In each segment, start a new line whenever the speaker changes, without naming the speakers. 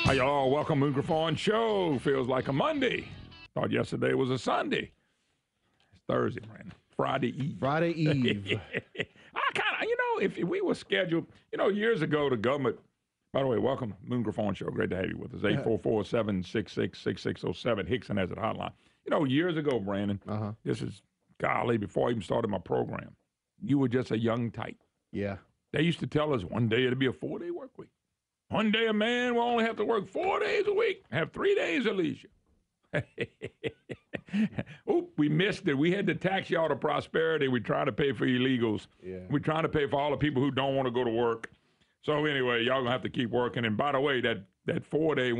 Hi, y'all. Welcome to Griffon Show. Feels like a Monday. Thought yesterday was a Sunday. It's Thursday, man. Friday Eve.
Friday Eve.
I kind of, if we were scheduled, years ago, the government, by the way, welcome, Moon Griffon Show. Great to have you with us. 844-766-6607. Hickson has it hotline. Years ago, Brandon, this is, golly, before I even started my program, you were just a young type.
Yeah.
They used to tell us one day it'd be a 4-day work week. One day a man will only have to work 4 days a week, have 3 days of leisure. Oop, we missed it. We had to tax y'all to prosperity. We trying to pay for illegals.
Yeah.
We're trying to pay for all the people who don't want to go to work. So anyway, y'all gonna have to keep working. And by the way, that 4 day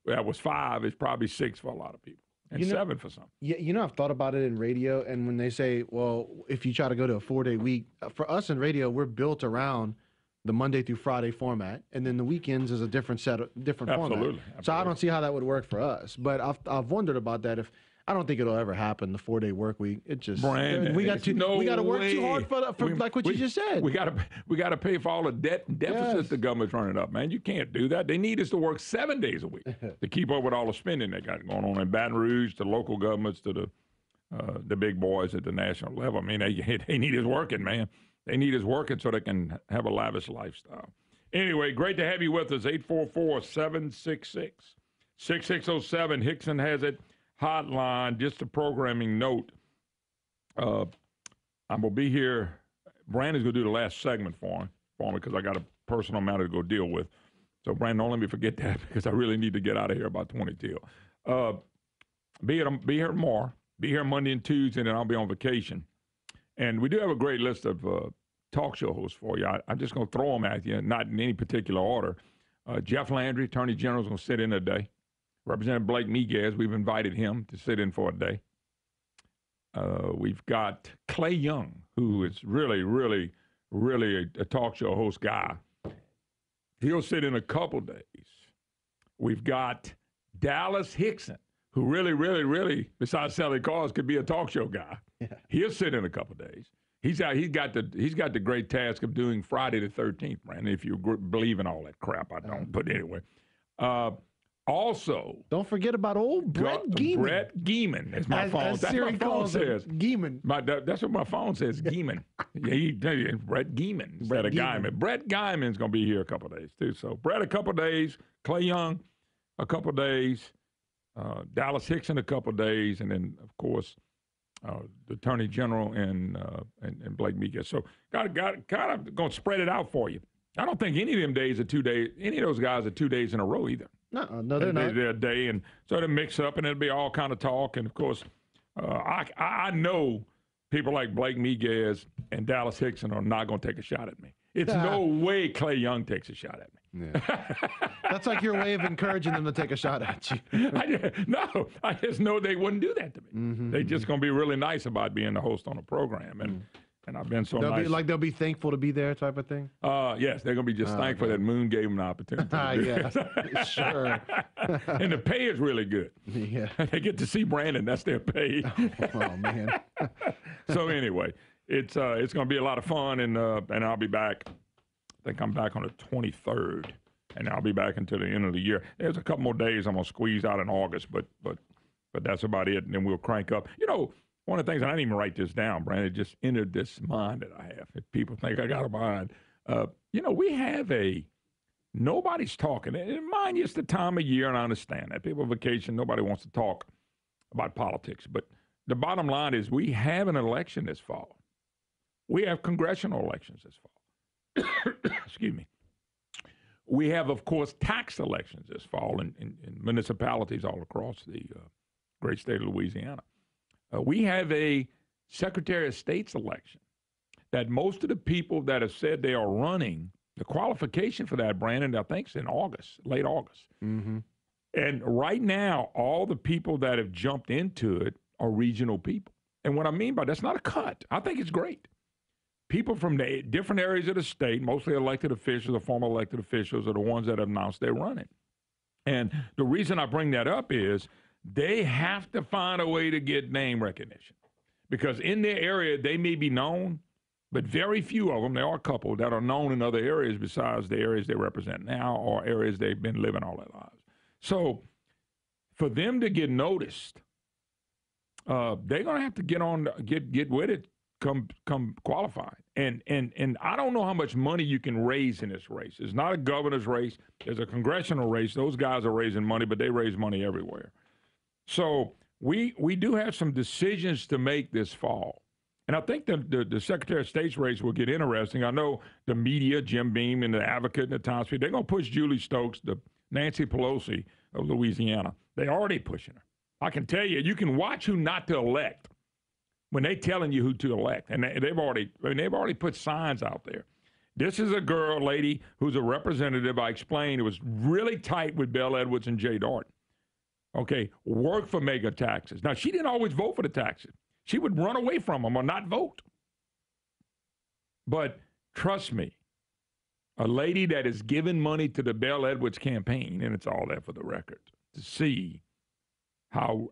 that was 5 is probably 6 for a lot of people. And 7 for some.
Yeah, I've thought about it in radio, and when they say, well, if you try to go to a 4-day week, for us in radio, we're built around the Monday through Friday format, and then the weekends is a different format.
Absolutely.
So I don't see how that would work for us. But I've wondered about that. I don't think it'll ever happen. The 4-day work week. It just
Brandon,
we got to work too hard for like what you just said.
We got to pay for all the debt and deficits the government's running up. Man, you can't do that. They need us to work 7 days a week to keep up with all the spending they got going on in Baton Rouge, to local governments, to the big boys at the national level. I mean, they need us working, man. They need us working so they can have a lavish lifestyle. Anyway, great to have you with us. 844-766-6607. Hickson has it. Hotline. Just a programming note. I'm going to be here. Brandon's going to do the last segment for me because I got a personal matter to go deal with. So, Brandon, don't let me forget that because I really need to get out of here about 20 till. Be here tomorrow. Be here Monday and Tuesday, and then I'll be on vacation. And we do have a great list of talk show hosts for you. I'm just going to throw them at you, not in any particular order. Jeff Landry, Attorney General, is going to sit in today. Representative Blake Miguez, we've invited him to sit in for a day. We've got Clay Young, who is really, really, really a talk show host guy. He'll sit in a couple days. We've got Dallas Hickson, who really, really, really, besides selling cars, could be a talk show guy. Yeah. He'll sit in a couple of days. He's got the great task of doing Friday the 13th, Brandon, if you believe in all that crap. I don't, but anyway. Also,
don't forget about old Brett Geeman.
Brett Geeman, as my phone. That's what my phone says.
Geeman.
That's what my phone says. Geeman. Brett Geeman instead of Guyman. Brett Guyman's going to be here a couple of days too. So Brett a couple of days, Clay Young a couple of days, Dallas Hickson a couple of days, and then of course the Attorney General and Blake Miguez. So got kind of going to spread it out for you. I don't think any of them days are 2 days. Any of those guys are 2 days in a row either.
No, they're not.
They're a day, and so they mix up, and it'll be all kind of talk. And of course, I know people like Blake Miguez and Dallas Hickson are not going to take a shot at me. It's no way Clay Young takes a shot at me.
Yeah. That's like your way of encouraging them to take a shot at you.
I just know they wouldn't do that to me.
Mm-hmm,
they're just going to be really nice about being the host on a program, and I've been so nice.
They'll be thankful to be there, type of thing.
Yes, they're going to be just thankful that Moon gave them an opportunity.
Yeah, sure.
And the pay is really good.
Yeah,
they get to see Brandon. That's their pay.
Oh man.
So anyway, it's going to be a lot of fun, and I'll be back. I think I'm back on the 23rd, and I'll be back until the end of the year. There's a couple more days I'm going to squeeze out in August, but that's about it, and then we'll crank up. One of the things, and I didn't even write this down, Brandon, it just entered this mind that I have. If people think I got a mind. We have nobody's talking. And mind you, it's the time of year, and I understand that. People on vacation, nobody wants to talk. about politics. But the bottom line is we have an election this fall. We have congressional elections this fall. Excuse me. We have, of course, tax elections this fall in municipalities all across the great state of Louisiana. We have a Secretary of State's election that most of the people that have said they are running, the qualification for that, Brandon, I think is in August, late August.
Mm-hmm.
And right now, all the people that have jumped into it are regional people. And what I mean by that's not a cut. I think it's great. People from the different areas of the state, mostly elected officials or former elected officials, are the ones that have announced they're running. And the reason I bring that up is they have to find a way to get name recognition. Because in their area, they may be known, but very few of them, there are a couple that are known in other areas besides the areas they represent now or areas they've been living all their lives. So for them to get noticed, they're going to have to get with it, come qualified. And I don't know how much money you can raise in this race. It's not a governor's race. There's a congressional race. Those guys are raising money, but they raise money everywhere. So we do have some decisions to make this fall. And I think the Secretary of State's race will get interesting. I know the media, Jim Beam and the Advocate and the Times, they're going to push Julie Stokes, the Nancy Pelosi of Louisiana. They're already pushing her. I can tell you, you can watch who not to elect when they're telling you who to elect. And they've already put signs out there. This is a lady who's a representative. I explained it was really tight with Bell Edwards and Jay Darden. Okay, work for mega taxes. Now, she didn't always vote for the taxes. She would run away from them or not vote. But trust me, a lady that is giving money to the Bell Edwards campaign, and it's all there for the record, to see how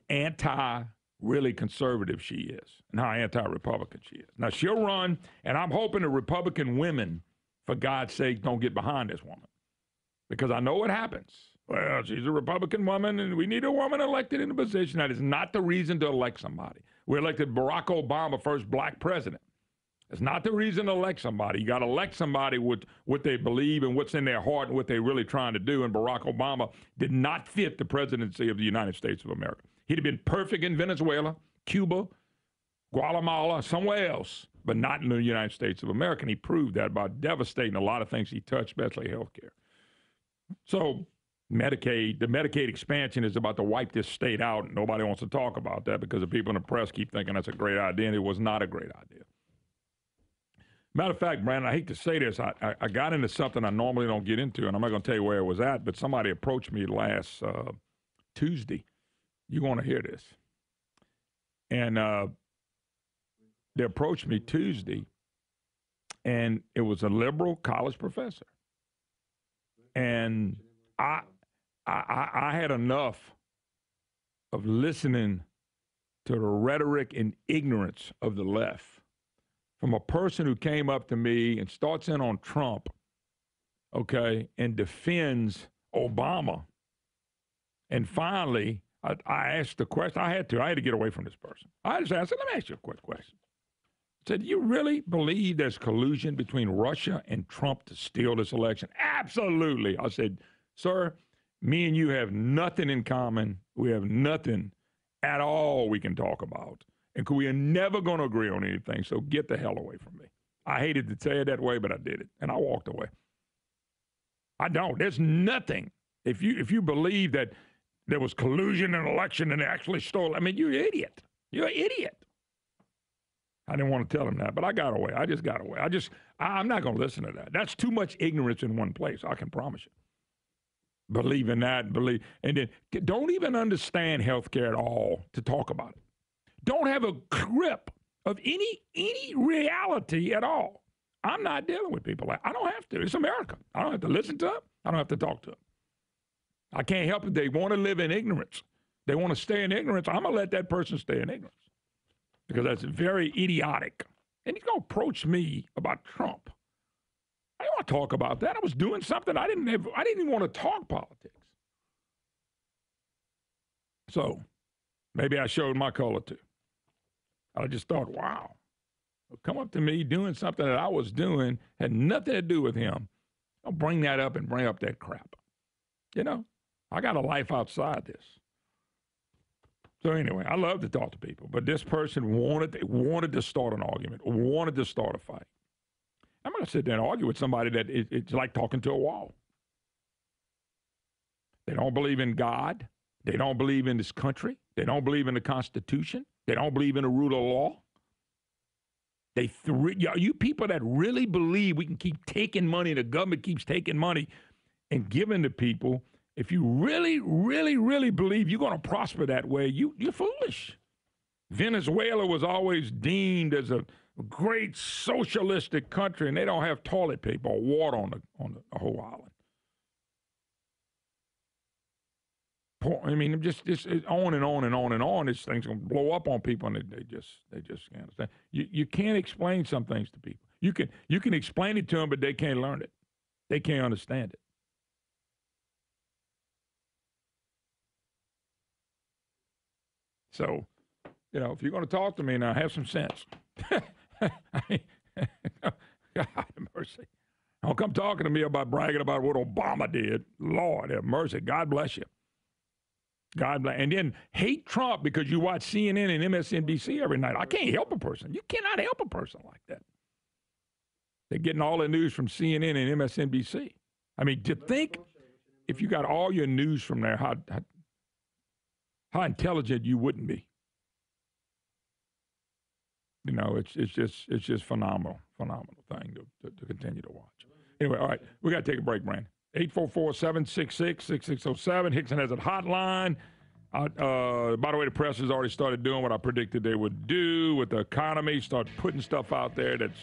really conservative she is and how anti-Republican she is. Now, she'll run, and I'm hoping the Republican women, for God's sake, don't get behind this woman. Because I know what happens. Well, she's a Republican woman, and we need a woman elected in a position. That is not the reason to elect somebody. We elected Barack Obama, first black president. It's not the reason to elect somebody. You got to elect somebody with what they believe and what's in their heart and what they're really trying to do. And Barack Obama did not fit the presidency of the United States of America. He'd have been perfect in Venezuela, Cuba, Guatemala, somewhere else, but not in the United States of America. And he proved that by devastating a lot of things he touched, especially health care. So the Medicaid expansion is about to wipe this state out, and nobody wants to talk about that because the people in the press keep thinking that's a great idea, and it was not a great idea. Matter of fact, Brandon, I hate to say this. I got into something I normally don't get into, and I'm not going to tell you where it was at, but somebody approached me last Tuesday. You want to hear this. And they approached me Tuesday, and it was a liberal college professor. And I had enough of listening to the rhetoric and ignorance of the left from a person who came up to me and starts in on Trump, okay, and defends Obama. And finally, I asked the question. I had to get away from this person. I just asked, let me ask you a quick question. I said, do you really believe there's collusion between Russia and Trump to steal this election? Absolutely. I said, sir, me and you have nothing in common. We have nothing at all we can talk about. And we are never going to agree on anything, so get the hell away from me. I hated to say it that way, but I did it, and I walked away. I don't. There's nothing. If you believe that there was collusion in an election and they actually stole, I mean, you're an idiot. You're an idiot. I didn't want to tell him that, but I got away. I just got away. I'm not going to listen to that. That's too much ignorance in one place, I can promise you. Believe in that, and then don't even understand healthcare at all to talk about it. Don't have a grip of any reality at all. I'm not dealing with people like I don't have to. It's America. I don't have to listen to them. I don't have to talk to them. I can't help it. They want to live in ignorance. They want to stay in ignorance. I'm going to let that person stay in ignorance because that's very idiotic. And he's going to approach me about Trump. I don't want to talk about that. I was doing something. I didn't even want to talk politics. So maybe I showed my color too. I just thought, wow, come up to me doing something that I was doing, had nothing to do with him. I'll bring that up and bring up that crap. You know, I got a life outside this. So anyway, I love to talk to people, but this person wanted to start an argument, wanted to start a fight. I'm going to sit there and argue with somebody that it's like talking to a wall. They don't believe in God. They don't believe in this country. They don't believe in the Constitution. They don't believe in the rule of law. You people that really believe we can keep taking money, the government keeps taking money and giving to people, if you really, really, really believe you're going to prosper that way, you're foolish. Venezuela was always deemed as a great socialistic country, and they don't have toilet paper or water on the whole island. I mean, just on and on and on and on. This thing's going to blow up on people, and they just can't understand. You can't explain some things to people. You can explain it to them, but they can't learn it. They can't understand it. So, if you're going to talk to me now, have some sense. God have mercy. Don't come talking to me about bragging about what Obama did. Lord have mercy. God bless you. God bless. And then hate Trump because you watch CNN and MSNBC every night. I can't help a person. You cannot help a person like that. They're getting all their news from CNN and MSNBC. I mean, to think if you got all your news from there, how intelligent you wouldn't be. It's just phenomenal thing to continue to watch. Anyway, all right, we got to take a break, Brandon. 844-766-6607. Hickson has a hotline. By the way, the press has already started doing what I predicted they would do with the economy, start putting stuff out there that's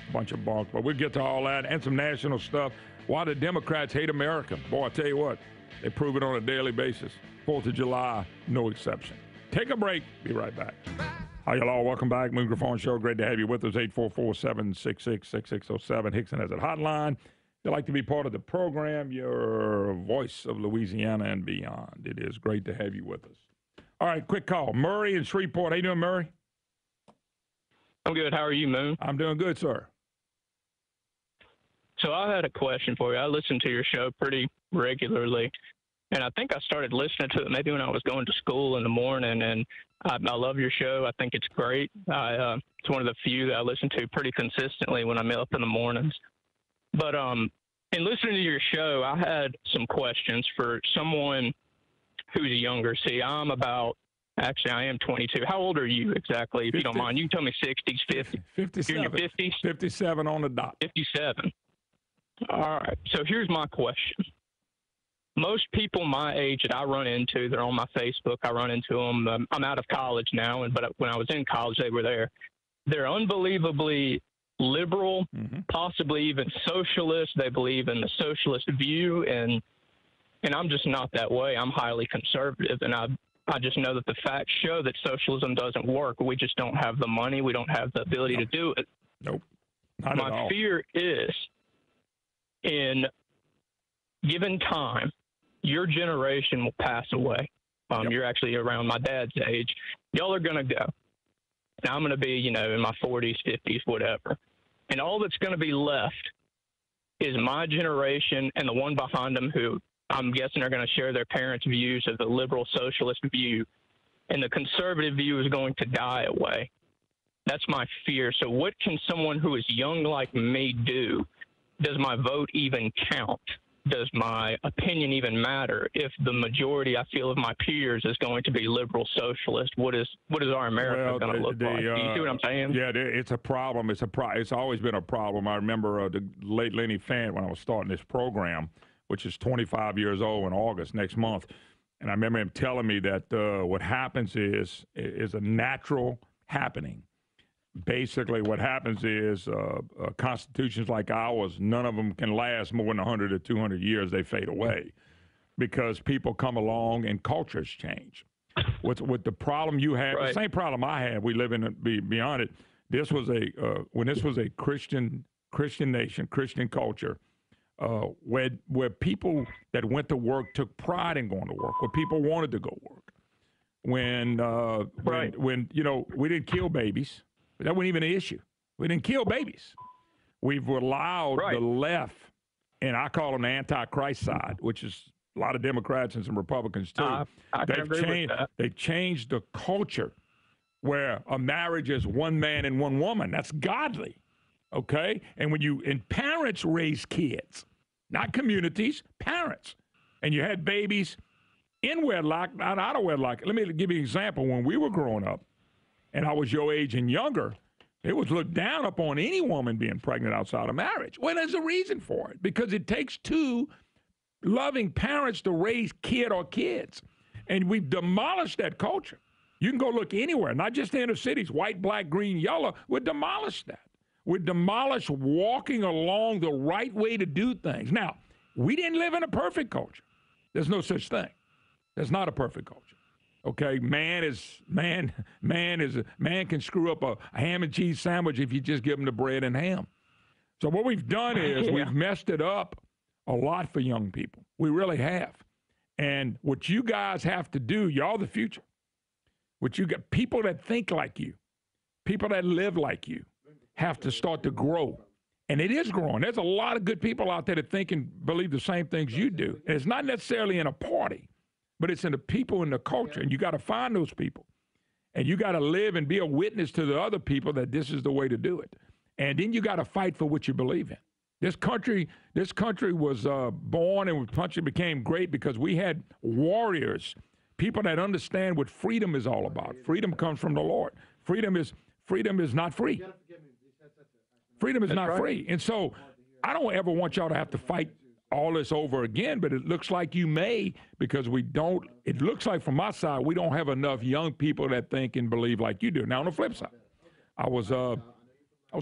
a bunch of bunk. But we'll get to all that and some national stuff. Why the Democrats hate America. Boy, I tell you what, they prove it on a daily basis. 4th of July, no exception. Take a break. Be right back. Hi, y'all. Welcome back. Moon Griffon Show. Great to have you with us. 844-766-6607. Hickson has a hotline. If you'd like to be part of the program, your voice of Louisiana and beyond. It is great to have you with us. All right, quick call. Murray in Shreveport. How you doing, Murray?
I'm good. How are you, Moon?
I'm doing good, sir.
So I had a question for you. I listen to your show pretty regularly, and I think I started listening to it maybe when I was going to school in the morning, and I love your show. I think it's great. It's one of the few that I listen to pretty consistently when I'm up in the mornings. But in listening to your show, I had some questions for someone who's younger. See, I am 22. How old are you exactly, if
50,
you don't mind? You can tell me 60s, 50s.
57.
You're in your 50s?
57 on the dot.
57. All right. So here's my question. Most people my age that I run into, they're on my Facebook. I run into them. I'm out of college now, but when I was in college, they were there. They're unbelievably liberal, possibly even socialist. They believe in the socialist view, and I'm just not that way. I'm highly conservative, and I just know that the facts show that socialism doesn't work. We just don't have the money. We don't have the ability to do it.
Nope. Not at all.
My fear is, in given time, your generation will pass away. You're actually around my dad's age. Y'all are going to go. And I'm going to be, in my 40s, 50s, whatever. And all that's going to be left is my generation and the one behind them who I'm guessing are going to share their parents' views of the liberal socialist view. And the conservative view is going to die away. That's my fear. So what can someone who is young like me do? Does my vote even count? Does my opinion even matter if the majority, I feel, of my peers is going to be liberal socialist? What is our America going to look like? Do you see what I'm saying?
Yeah, it's a problem. It's always been a problem. I remember the late Lenny Fant when I was starting this program, which is 25 years old in August next month, and I remember him telling me that what happens is a natural happening. Basically, what happens is constitutions like ours, none of them can last more than 100 or 200 years. They fade away because people come along and cultures change. With the problem you have,
right.
The same problem I had, we live in beyond it. This was when this was a Christian nation, Christian culture, where people that went to work took pride in going to work, where people wanted to go work. When we didn't kill babies. That wasn't even an issue. We didn't kill babies. We've allowed the left, and I call them the anti-Christ side, which is a lot of Democrats and some Republicans too.
I can agree with that.
They've changed the culture where a marriage is one man and one woman. That's godly, okay? And parents raise kids, not communities, parents. And you had babies in wedlock, not out of wedlock. Let me give you an example. When we were growing up, and I was your age and younger, it was looked down upon any woman being pregnant outside of marriage. Well, there's a reason for it, because it takes two loving parents to raise kid or kids. And we've demolished that culture. You can go look anywhere, not just the inner cities, white, black, green, yellow. We've demolished that. We've demolished walking along the right way to do things. Now, we didn't live in a perfect culture. There's no such thing. There's not a perfect culture. Okay, man can screw up a ham and cheese sandwich if you just give him the bread and ham. So what we've done is we've messed it up a lot for young people. We really have. And what you guys have to do, y'all the future. What you got, people that think like you, people that live like you, have to start to grow. And it is growing. There's a lot of good people out there that think and believe the same things you do. And it's not necessarily in a party, but it's in the people in the culture. And you got to find those people. And you got to live and be a witness to the other people that this is the way to do it. And then you got to fight for what you believe in. This country was born, and the country became great because we had warriors, people that understand what freedom is all about. Freedom comes from the Lord. Freedom is not free. Freedom is not free. And so I don't ever want y'all to have to fight all this over again, but it looks like you may, because it looks like from my side, we don't have enough young people that think and believe like you do. Now, on the flip side, I was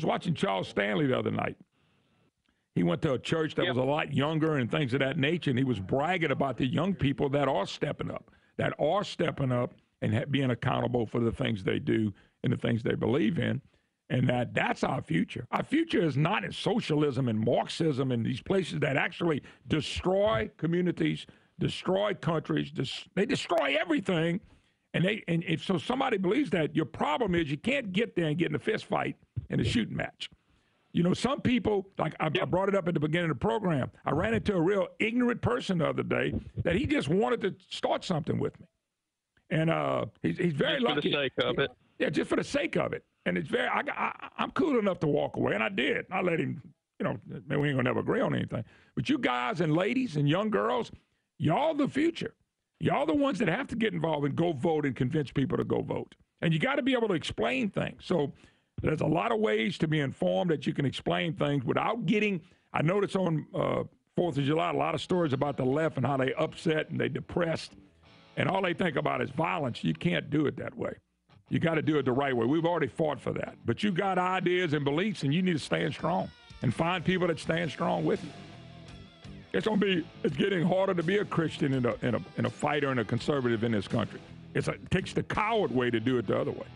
watching Charles Stanley the other night. He went to a church that was a lot younger and things of that nature, and he was bragging about the young people that are stepping up and being accountable for the things they do and the things they believe in, and that's our future. Our future is not in socialism and Marxism and these places that actually destroy communities, destroy countries, they destroy everything, and if somebody believes that, your problem is you can't get there and get in a fist fight and a shooting match. You know, some people, like I brought it up at the beginning of the program, I ran into a real ignorant person the other day that he just wanted to start something with me. And he's very lucky.
For the sake of it.
Yeah, just for the sake of it. And it's I'm cool enough to walk away, and I did. I let him, we ain't going to never agree on anything. But you guys and ladies and young girls, y'all the future. Y'all the ones that have to get involved and go vote and convince people to go vote. And you got to be able to explain things. So there's a lot of ways to be informed that you can explain things without getting, I noticed on 4th of July, a lot of stories about the left and how they upset and they depressed. And all they think about is violence. You can't do it that way. You got to do it the right way. We've already fought for that. But you got ideas and beliefs, and you need to stand strong and find people that stand strong with you. It's getting harder to be a Christian and a fighter and a conservative in this country. It takes the coward way to do it the other way.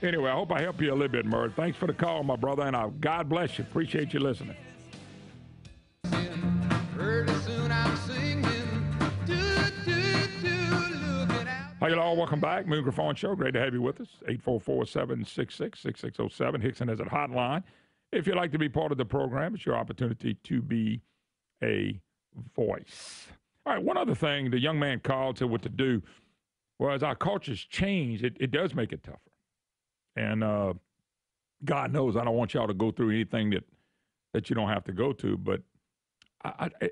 Anyway, I hope I help you a little bit, Murd. Thanks for the call, my brother, and God bless you. Appreciate you listening. Hi, y'all. Welcome back. Moon Griffon Show. Great to have you with us. 844-766-6607. Hickson has a hotline. If you'd like to be part of the program, it's your opportunity to be a voice. All right, one other thing. The young man called, said what to do. Well, as our culture's changed, it does make it tougher. And God knows I don't want y'all to go through anything that you don't have to go to. But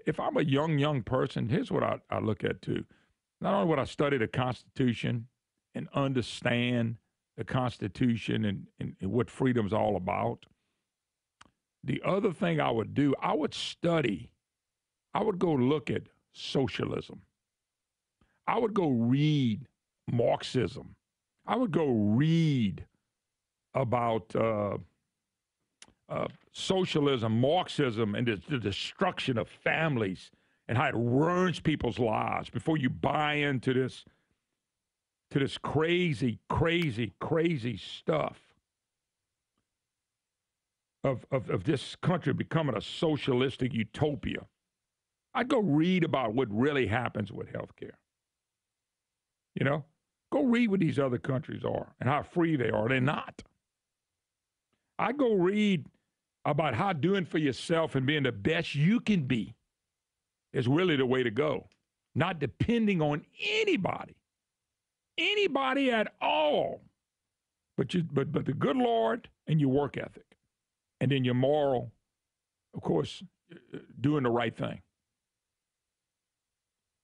if I'm a young person, here's what I look at, too. Not only would I study the Constitution and understand the Constitution and what freedom's all about, the other thing I would do, I would go look at socialism. I would go read Marxism. I would go read about socialism, Marxism, and the destruction of families and how it ruins people's lives before you buy into this crazy stuff of this country becoming a socialistic utopia. I'd go read about what really happens with healthcare. Go read what these other countries are and how free they are. They're not. I go read about how doing for yourself and being the best you can be is really the way to go. not depending on anybody at all, but the good Lord and your work ethic, and then your moral, of course, doing the right thing.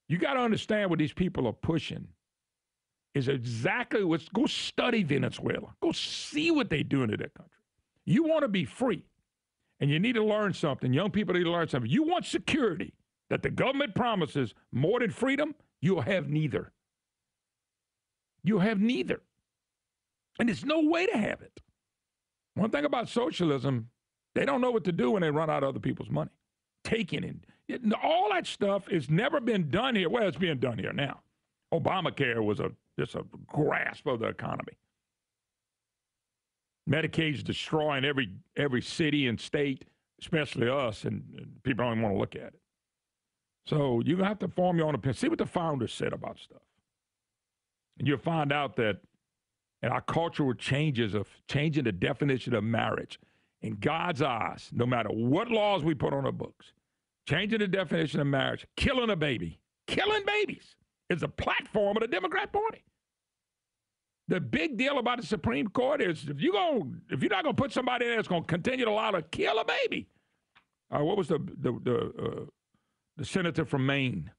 You got to understand what these people are pushing is exactly what's. Go study Venezuela. Go see what they're doing to their country. You want to be free, and you need to learn something. Young people need to learn something. You want security that the government promises more than freedom, you'll have neither. You'll have neither. And there's no way to have it. One thing about socialism, they don't know what to do when they run out of other people's money. Taking it. All that stuff has never been done here. Well, it's being done here now. Obamacare was just a grasp of the economy. Medicaid's destroying every city and state, especially us, and people don't even want to look at it. So you're going to have to form your own opinion. See what the founders said about stuff. And you'll find out that in our cultural changes of changing the definition of marriage, in God's eyes, no matter what laws we put on the books, changing the definition of marriage, killing a baby, killing babies is a platform of the Democrat Party. The big deal about the Supreme Court is if you're not going to put somebody in there that's going to continue to allow to kill a baby. What was the senator from Maine,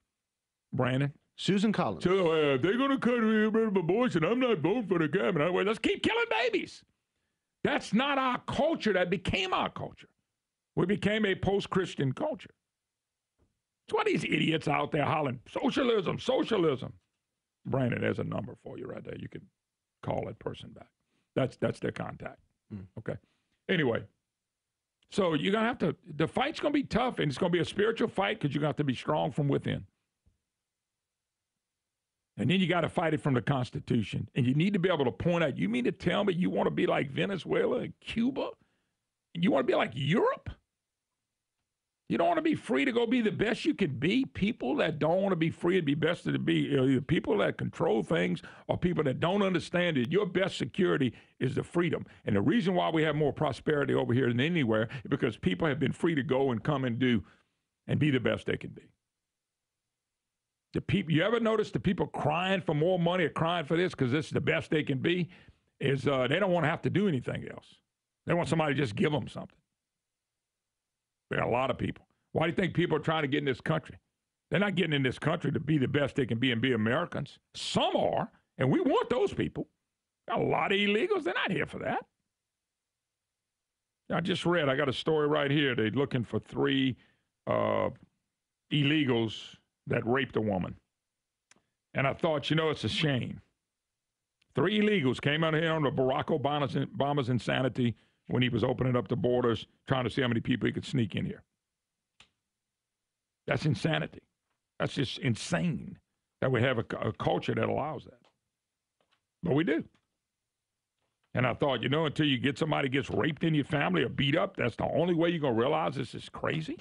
Brandon?
Susan Collins.
So if they're going to cut rid of abortion, I'm not voting for the cabinet. Let's keep killing babies. That's not our culture. That became our culture. We became a post-Christian culture. It's why these idiots out there hollering, socialism, socialism. Brandon, there's a number for you right there. You can call that person back. That's their contact. Okay. Anyway, so you're going to have to, the fight's going to be tough, and it's going to be a spiritual fight because you're going to have to be strong from within. And then you got to fight it from the Constitution. And you need to be able to point out, you mean to tell me you want to be like Venezuela and Cuba? You want to be like Europe? You don't want to be free to go be the best you can be? People that don't want to be free and be best to be, either people that control things or people that don't understand it. Your best security is the freedom. And the reason why we have more prosperity over here than anywhere is because people have been free to go and come and do and be the best they can be. The people, you ever notice the people crying for more money or crying for this because this is the best they can be? Is they don't want to have to do anything else. They want somebody to just give them something. There are a lot of people. Why do you think people are trying to get in this country? They're not getting in this country to be the best they can be and be Americans. Some are, and we want those people. Got a lot of illegals. They're not here for that. I just read, I got a story right here. They're looking for 3 illegals that raped a woman. And I thought, it's a shame. 3 illegals came out here under Barack Obama's insanity when he was opening up the borders, trying to see how many people he could sneak in here. That's insanity. That's just insane that we have a culture that allows that. But we do. And I thought, until you get somebody gets raped in your family or beat up, that's the only way you're going to realize this is crazy.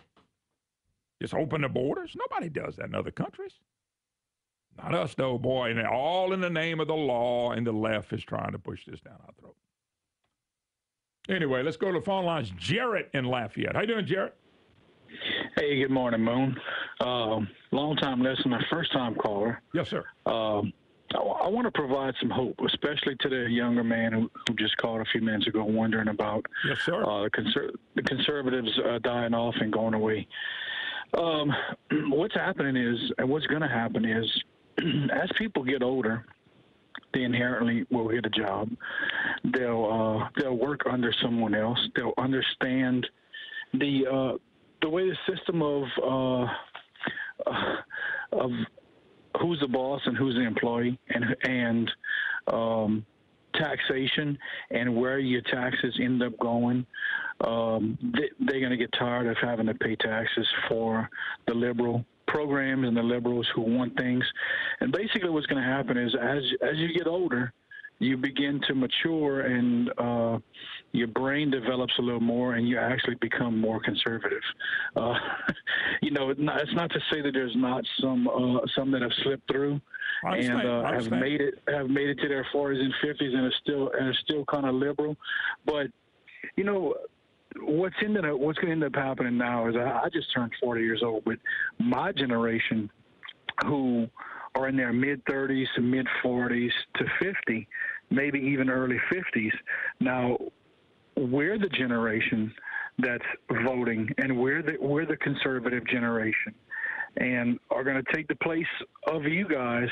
Just open the borders. Nobody does that in other countries. Not us, though, boy. And all in the name of the law, and the left is trying to push this down our throat. Anyway, let's go to the phone lines. Jarrett in Lafayette. How you doing, Jarrett?
Hey, good morning, Moon. Long-time listener, first-time caller.
Yes, sir.
I want to provide some hope, especially to the younger man who just called a few minutes ago wondering about
yes, sir.
The conservatives dying off and going away. What's happening is, and what's going to happen is, as people get older, they inherently will get a job. They'll work under someone else. They'll understand the way the system of who's the boss and who's the employee, and taxation and where your taxes end up going. They're going to get tired of having to pay taxes for the liberal programs and the liberals who want things. And basically what's going to happen is as you get older, you begin to mature and your brain develops a little more and you actually become more conservative. It's not to say that there's not some that have slipped through and have made it to their 40s and 50s and are still kind of liberal. But, what's going to end up happening now is I just turned 40 years old, but my generation who are in their mid-30s to mid-40s to 50, maybe even early 50s. Now, we're the generation that's voting, and we're the conservative generation, and are going to take the place of you guys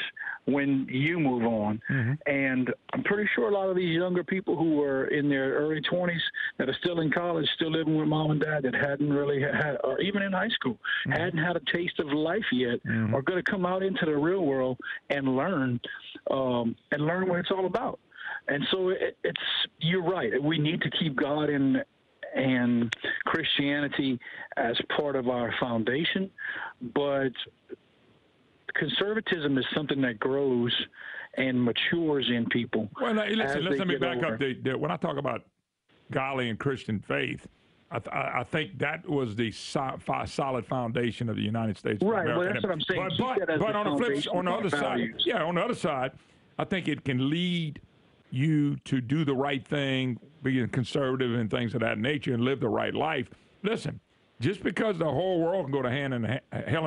when you move on.
Mm-hmm.
And I'm pretty sure a lot of these younger people who are in their early 20s that are still in college, still living with mom and dad, that hadn't really had, or even in high school, hadn't had a taste of life yet, are going to come out into the real world and learn what it's all about. And so it's you're right. We need to keep God and Christianity as part of our foundation, but conservatism is something that grows and matures in people.
Well, now, listen, let me back
older.
up. When I talk about godly and Christian faith, I think that was the solid foundation of the United States of
Right,
America.
well, that's what I'm saying.
But on the other side, I think it can lead you to do the right thing, being conservative and things of that nature, and live the right life. Listen, just because the whole world can go to hell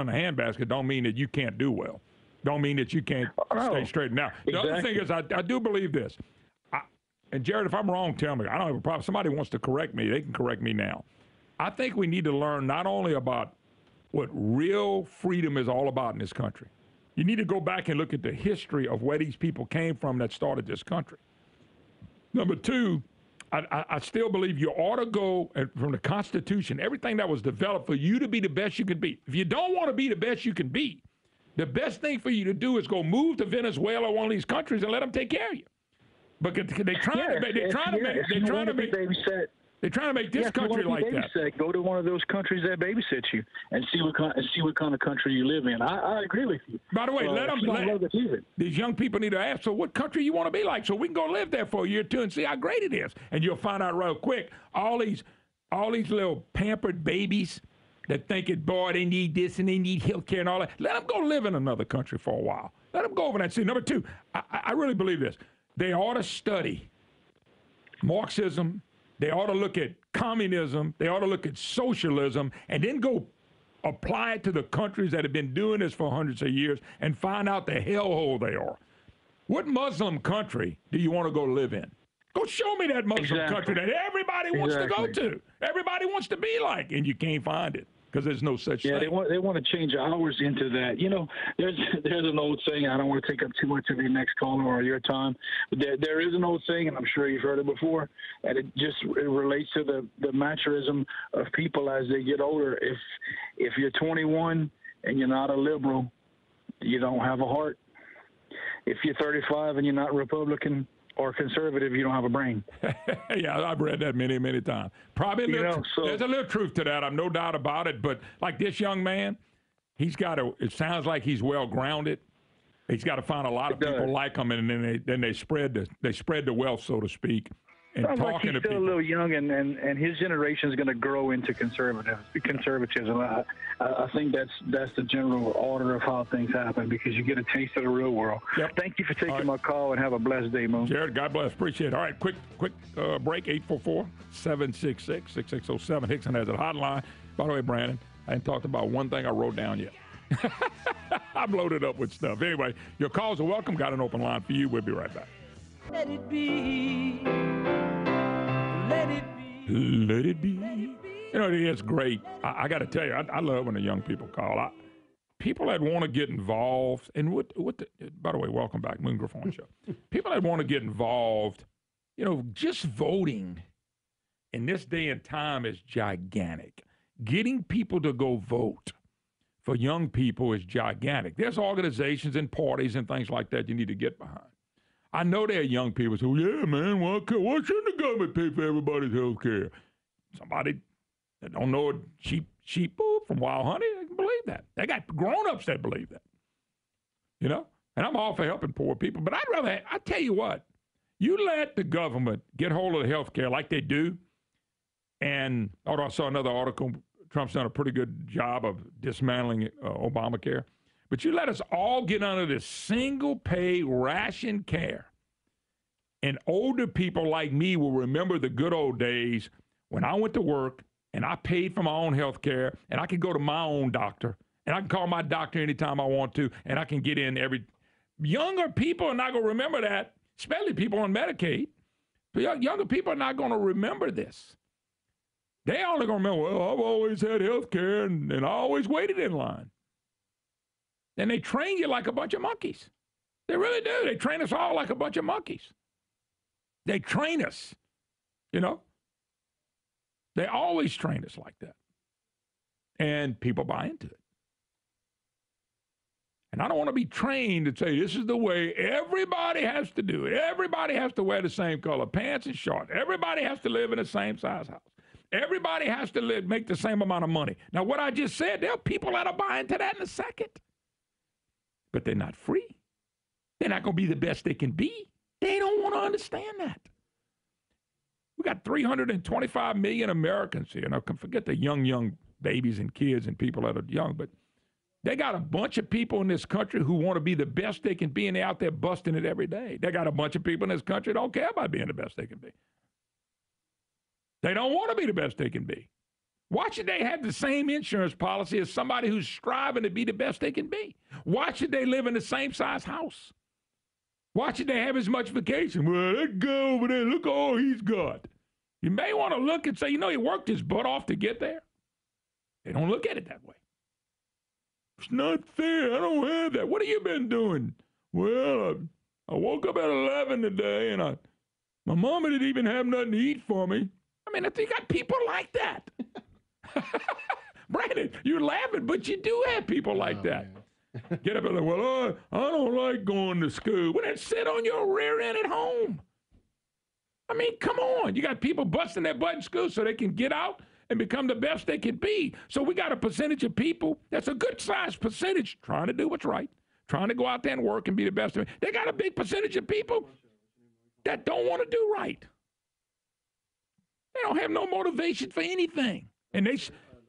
in a handbasket don't mean that you can't do well. Don't mean that you can't stay straight. Now, the other thing is I do believe this. And, Jared, if I'm wrong, tell me. I don't have a problem. Somebody wants to correct me. They can correct me now. I think we need to learn not only about what real freedom is all about in this country. You need to go back and look at the history of where these people came from that started this country. Number two, I still believe you ought to go from the Constitution, everything that was developed for you to be the best you can be. If you don't want to be the best you can be, the best thing for you to do is go move to Venezuela or one of these countries and let them take care of you. But they're trying to make this country like that.
Go to one of those countries that babysits you and see what kind of country you live in. I agree with you.
By the way, these young people need to ask, so what country you want to be like, so we can go live there for a year or two and see how great it is. And you'll find out real quick, all these little pampered babies that think boy, they need this and they need health care and all that. Let them go live in another country for a while. Let them go over there and see. Number two, I really believe this. They ought to study Marxism. They ought to look at communism. They ought to look at socialism and then go apply it to the countries that have been doing this for hundreds of years and find out the hellhole they are. What Muslim country do you want to go live in? Go show me that Muslim country that everybody wants to go to. Everybody wants to be like, and you can't find it because there's no such thing.
They want to change ours into that. You know, there's an old saying. I don't want to take up too much of your next caller or your time, but there is an old saying, and I'm sure you've heard it before, and it relates to the maturism of people as they get older. If you're 21 and you're not a liberal, you don't have a heart. If you're 35 and you're not Republican or conservative, you don't have a brain.
Yeah, I've read that many, many times. Probably there's a little truth to that. I've no doubt about it. But like this young man, it sounds like he's well grounded. He's got to find a lot of people like him, and then they spread the wealth, so to speak. And
sounds
talking
like he's
to
still
people.
a little young, and his generation is going to grow into conservatism. I think that's the general order of how things happen, because you get a taste of the real world.
Yep.
Thank you for taking my call, and have a blessed day, Moon.
Jared, God bless. Appreciate it. All right, quick break, 844-766-6607. Hickson has a hotline. By the way, Brandon, I ain't talked about one thing I wrote down yet. I'm loaded up with stuff. Anyway, your calls are welcome. Got an open line for you. We'll be right back.
Let it be. Let it be.
Let it be. You know, it's great. I got to tell you, I love when the young people call. People that want to get involved, and by the way, welcome back, Moon Griffon Show. People that want to get involved, you know, just voting in this day and time is gigantic. Getting people to go vote for young people is gigantic. There's organizations and parties and things like that you need to get behind. I know there are young people who, yeah, man, why shouldn't the government pay for everybody's health care? Somebody that don't know a sheep from Wild Honey, they can believe that. They got grown-ups that believe that, you know? And I'm all for helping poor people, but I tell you what, you let the government get hold of the health care like they do, and I saw another article, Trump's done a pretty good job of dismantling Obamacare. But you let us all get under this single-pay ration care. And older people like me will remember the good old days when I went to work and I paid for my own health care and I could go to my own doctor And I can call my doctor anytime I want to, and I can get in every. Younger people are not going to remember that, especially people on Medicaid. Younger people are not going to remember this. They only going to remember, well, I've always had health care, and I always waited in line. And they train you like a bunch of monkeys. They really do. They train us all like a bunch of monkeys. They train us, you know. They always train us like that. And people buy into it. And I don't want to be trained to say this is the way everybody has to do it. Everybody has to wear the same color pants and shorts. Everybody has to live in the same size house. Everybody has to make the same amount of money. Now, what I just said, there are people that'll buy into that in a second. But they're not free. They're not going to be the best they can be. They don't want to understand that. We got 325 million Americans here. Now, forget the young babies and kids and people that are young, but they got a bunch of people in this country who want to be the best they can be, and they're out there busting it every day. They got a bunch of people in this country that don't care about being the best they can be. They don't want to be the best they can be. Why should they have the same insurance policy as somebody who's striving to be the best they can be? Why should they live in the same size house? Why should they have as much vacation? Well, that guy over there, look all he's got. You may want to look and say, you know, he worked his butt off to get there. They don't look at it that way. It's not fair. I don't have that. What have you been doing? Well, I woke up at 11 today, and my mama didn't even have nothing to eat for me. I mean, you got people like that. Brandon, you're laughing, but you do have people like that. Get up and like, well, I don't like going to school. Well, then sit on your rear end at home. I mean, come on. You got people busting their butt in school so they can get out and become the best they can be. So we got a percentage of people, that's a good-sized percentage, trying to do what's right, trying to go out there and work and be the best. They got a big percentage of people that don't want to do right. They don't have no motivation for anything. And they,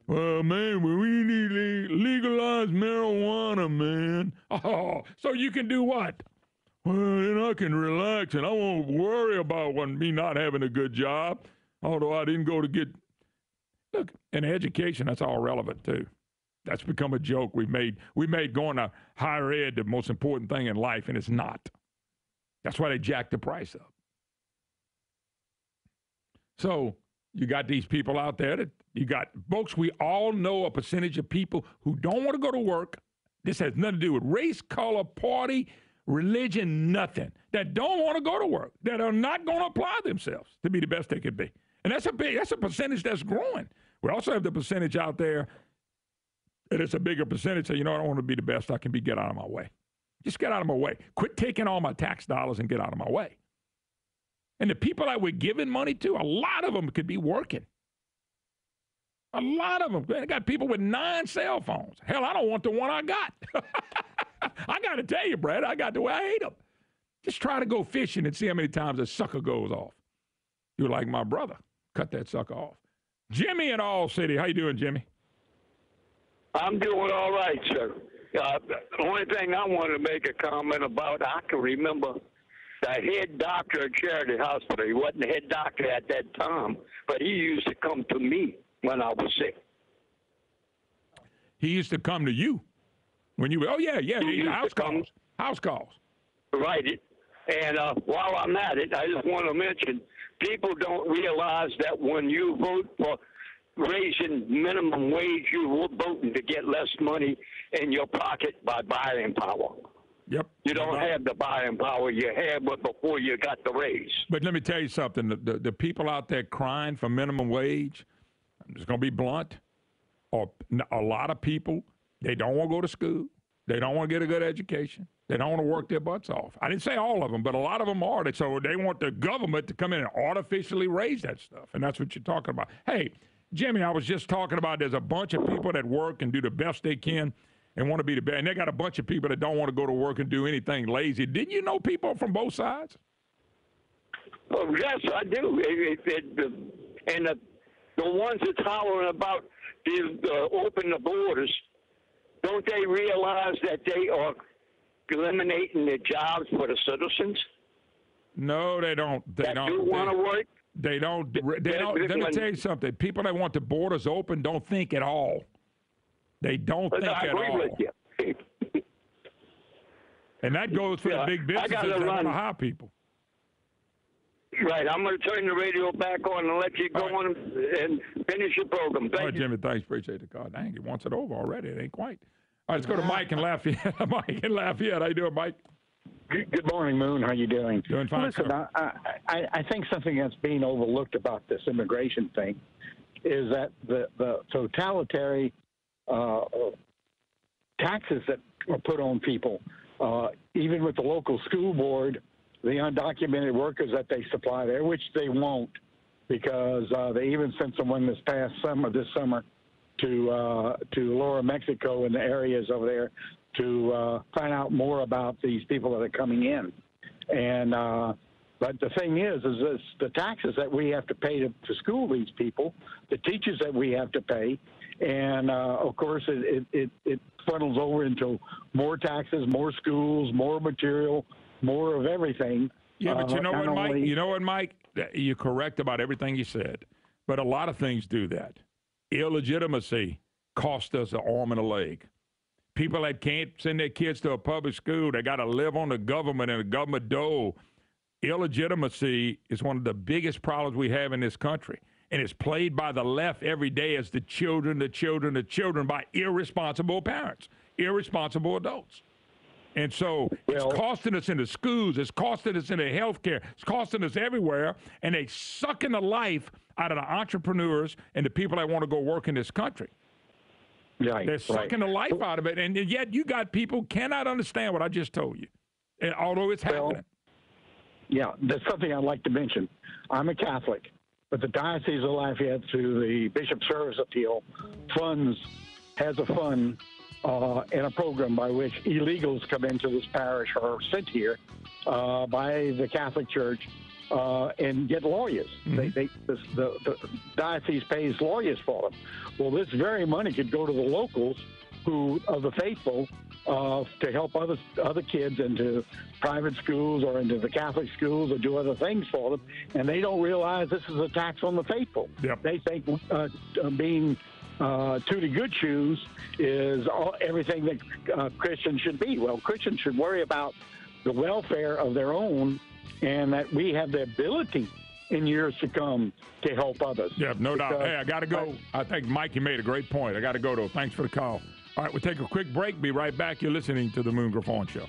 well, man, we need to legalize marijuana, man. Oh, so you can do what? Well, then I can relax and I won't worry about me not having a good job, although I didn't go to get. Look, in education, that's all relevant, too. That's become a joke. We made going to higher ed the most important thing in life, and it's not. That's why they jacked the price up. So you got these people out there that you got, folks, we all know a percentage of people who don't want to go to work. This has nothing to do with race, color, party, religion, nothing. That don't want to go to work, that are not going to apply themselves to be the best they could be. And that's a percentage that's growing. We also have the percentage out there that it's a bigger percentage. So, you know, I don't want to be the best I can be. Get out of my way. Just get out of my way. Quit taking all my tax dollars and get out of my way. And the people that we're giving money to, a lot of them could be working. A lot of them. They got people with 9 cell phones. Hell, I don't want the one I got. I got to tell you, Brad, I got the way I hate them. Just try to go fishing and see how many times a sucker goes off. You're like my brother. Cut that sucker off. Jimmy in All City. How you doing, Jimmy?
I'm doing all right, sir. The only thing I wanted to make a comment about, I can remember the head doctor at Charity Hospital. He wasn't the head doctor at that time, but he used to come to me when I was sick.
He used to come to you when you were, house calls.
Right. And while I'm at it, I just want to mention, people don't realize that when you vote for raising minimum wage, you're voting to get less money in your pocket by buying power.
Yep.
You don't have the buying power you had before you got the raise.
But let me tell you something. The people out there crying for minimum wage, I'm just going to be blunt, or a lot of people, they don't want to go to school. They don't want to get a good education. They don't want to work their butts off. I didn't say all of them, but a lot of them are. So they want the government to come in and artificially raise that stuff. And that's what you're talking about. Hey, Jimmy, I was just talking about there's a bunch of people that work and do the best they can and want to be the best. And they got a bunch of people that don't want to go to work and do anything lazy. Didn't you know people from both sides?
Oh, yes, I do. And the ones that's hollering about open the borders, don't they realize that they are eliminating the jobs for the citizens?
No, they don't. They don't.
Do want to work?
They don't. Let me tell you something. People that want the borders open don't think at all. They don't think
I
at
agree
all.
with you.
And that goes for the big businesses that want to hire people.
Right. I'm going to turn the radio back on and let you go on and finish your program.
All
Thank
right,
you.
Jimmy, thanks. Appreciate the call. Dang, he wants it over already. It ain't quite. All right, let's go to Mike in Lafayette. Mike in Lafayette. How you doing, Mike?
Good morning, Moon. How you doing?
Doing fine,
Listen,
sir.
I think something that's being overlooked about this immigration thing is that the totalitarian taxes that are put on people, even with the local school board, the undocumented workers that they supply there, which they won't, because they even sent someone this summer to Lower Mexico and the areas over there to find out more about these people that are coming in. And but the thing is the taxes that we have to pay to school these people, the teachers that we have to pay, and of course it funnels over into more taxes, more schools, more material, more of everything.
Yeah, but you know what, Mike? You know what, Mike? You're correct about everything you said, but a lot of things do that. Illegitimacy costs us an arm and a leg. People that can't send their kids to a public school, they got to live on the government and the government dole. Illegitimacy is one of the biggest problems we have in this country, and it's played by the left every day as the children by irresponsible parents, irresponsible adults. And so it's costing us in the schools, it's costing us in the healthcare, it's costing us everywhere, and they sucking the life out of the entrepreneurs and the people that want to go work in this country.
Right,
They're sucking the life out of it, and yet you got people cannot understand what I just told you, and although it's happening.
Yeah, there's something I'd like to mention. I'm a Catholic, but the Diocese of Lafayette, through the Bishop Service Appeal, has a fund and a program by which illegals come into this parish or are sent here by the Catholic Church and get lawyers. Mm-hmm. The diocese pays lawyers for them. Well, this very money could go to the locals who are the faithful to help other kids into private schools or into the Catholic schools or do other things for them, and they don't realize this is a tax on the faithful.
Yep.
They think being Tootie Good Shoes is everything that Christians should be. Well, Christians should worry about the welfare of their own, and that we have the ability in years to come to help others.
Yeah, no doubt. Hey, I got to go. I think Mikey made a great point. I got to go, though. Thanks for the call. All right, we'll take a quick break. Be right back. You're listening to the Moon Griffon Show.